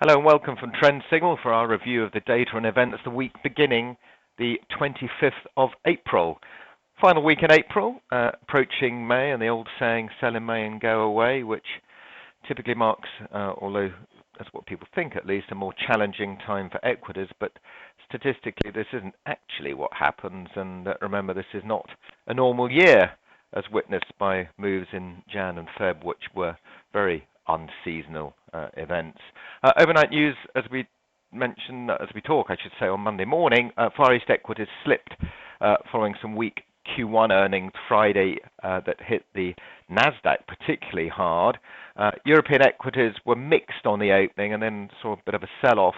Hello and welcome from Trend Signal for our review of the data and events the week beginning the 25th of April. Final week in April, approaching May, and the old saying, sell in May and go away, which typically marks, although that's what people think at least, a more challenging time for equities, but statistically this isn't actually what happens, and remember this is not a normal year as witnessed by moves in Jan and Feb, which were very unseasonal events. Overnight news, as we mentioned, as we talk, I should say, on Monday morning, Far East equities slipped following some weak Q1 earnings Friday that hit the Nasdaq particularly hard. European equities were mixed on the opening and then saw a bit of a sell-off.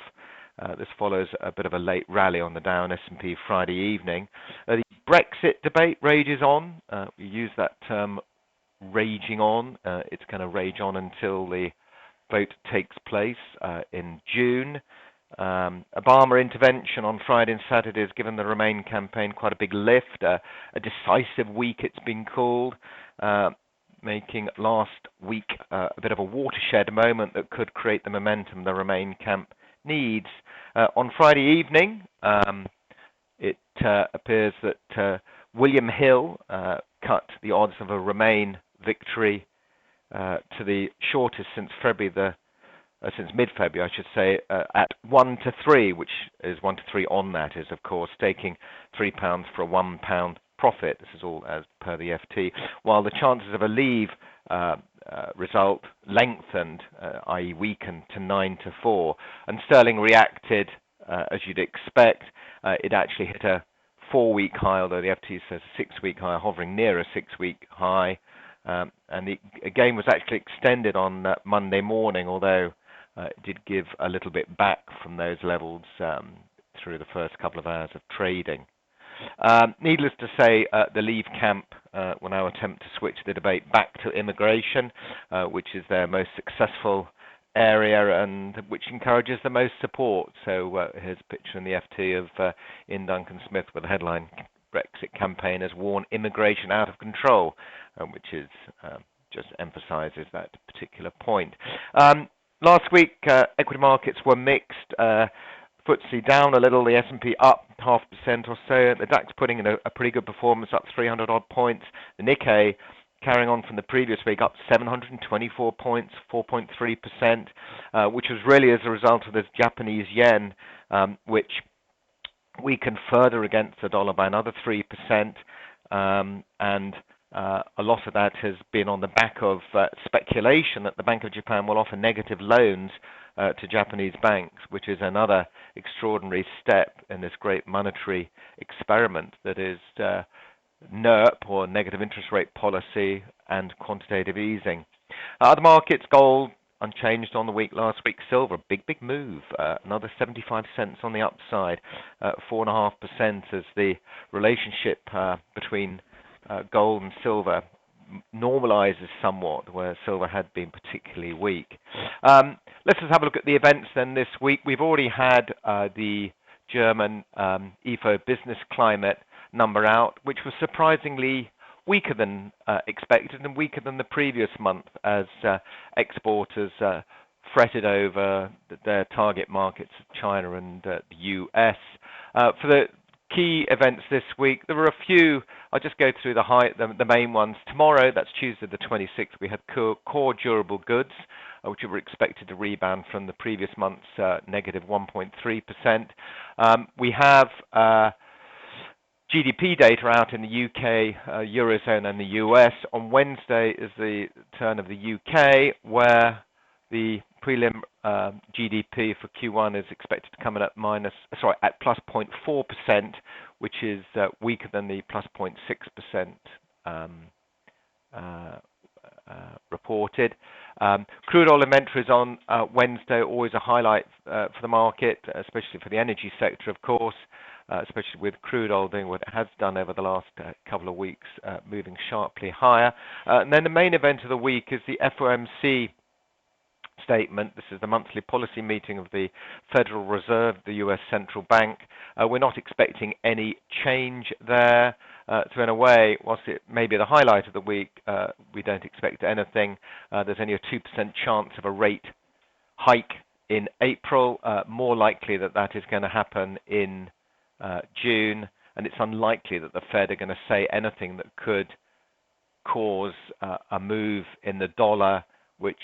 This follows a bit of a late rally on the Dow and S&P Friday evening. The Brexit debate rages on. We use that term, raging on. It's going to rage on until the vote takes place in June. Obama intervention on Friday and Saturday has given the Remain campaign quite a big lift, a decisive week it's been called, making last week a bit of a watershed moment that could create the momentum the Remain camp needs. On Friday evening, it appears that William Hill cut the odds of a Remain victory to the shortest since February, since mid-February, I should say, at 1-3, which is 1-3 on that is, of course, staking £3 for a £1 profit. This is all as per the FT. While the chances of a Leave result lengthened, i.e. weakened, to 9-4, and sterling reacted as you'd expect. It actually hit a 4-week high, although the FT says a 6-week high, hovering near a 6-week high. And the game was actually extended on Monday morning, although it did give a little bit back from those levels through the first couple of hours of trading. Needless to say, the Leave camp will now attempt to switch the debate back to immigration, which is their most successful area and which encourages the most support. So here's a picture in the FT of Ian Duncan Smith with the headline, Brexit campaign has worn immigration out of control, which is just emphasizes that particular point. Last week, equity markets were mixed. FTSE down a little, the S&P up 0.5% or so. The DAX putting in a pretty good performance, up 300 odd points. The Nikkei carrying on from the previous week, up 724 points, 4.3%, which was really as a result of this Japanese yen, which weakened further against the dollar by another 3%, and a lot of that has been on the back of speculation that the Bank of Japan will offer negative loans to Japanese banks, which is another extraordinary step in this great monetary experiment that is NIRP, or negative interest rate policy, and quantitative easing. Other markets, gold unchanged on the week. Last week, silver, big move, another 75 cents on the upside, 4.5% as the relationship between gold and silver normalizes somewhat, where silver had been particularly weak. Let's just have a look at the events then this week. We've already had the German IFO business climate number out, which was surprisingly weaker than expected and weaker than the previous month as exporters fretted over their target markets, China and the US. For the key events this week, there were a few. I'll just go through the main ones. Tomorrow, that's Tuesday the 26th, we had core durable goods, which were expected to rebound from the previous month's negative 1.3%. We have GDP data out in the UK, Eurozone and the US. On Wednesday is the turn of the UK, where the prelim GDP for Q1 is expected to come in at plus 0.4%, which is weaker than the plus 0.6% reported. Crude oil inventories on Wednesday, always a highlight for the market, especially for the energy sector, of course, especially with crude oil doing what it has done over the last couple of weeks, moving sharply higher. And then the main event of the week is the FOMC statement. This is the monthly policy meeting of the Federal Reserve, the US Central Bank. We're not expecting any change there. So in a way, whilst it may be the highlight of the week, we don't expect anything. There's only a 2% chance of a rate hike in April. More likely that is going to happen in June, and it's unlikely that the Fed are going to say anything that could cause a move in the dollar, which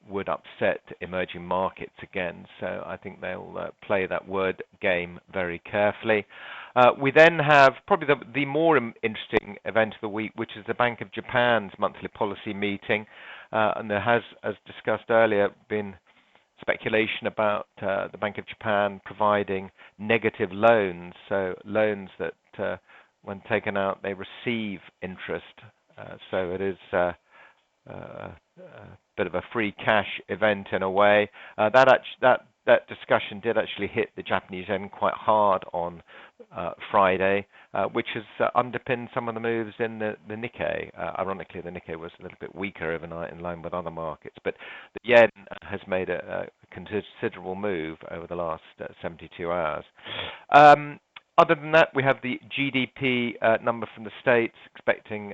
would upset emerging markets again. So I think they'll play that word game very carefully. We then have probably the more interesting event of the week, which is the Bank of Japan's monthly policy meeting. And there has, as discussed earlier, been speculation about the Bank of Japan providing negative loans, so loans that when taken out they receive interest. So it is a bit of a free cash event in a way. That discussion did actually hit the Japanese yen quite hard on Friday, which has underpinned some of the moves in the Nikkei. Ironically, the Nikkei was a little bit weaker overnight in line with other markets, but the yen has made a considerable move over the last 72 hours. Other than that, we have the GDP number from the States, expecting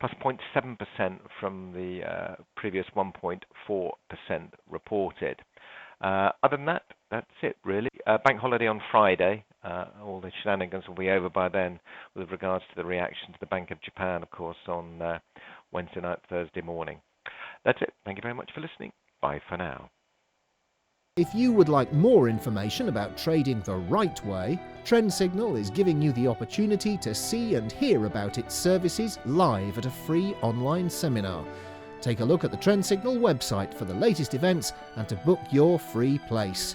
plus 0.7% from the previous 1.4% reported. Other than that, that's it really. Bank holiday on Friday. All the shenanigans will be over by then with regards to the reaction to the Bank of Japan, of course, on Wednesday night, Thursday morning. That's it. Thank you very much for listening. Bye for now. If you would like more information about trading the right way, Trend Signal is giving you the opportunity to see and hear about its services live at a free online seminar. Take a look at the Trend Signal website for the latest events and to book your free place.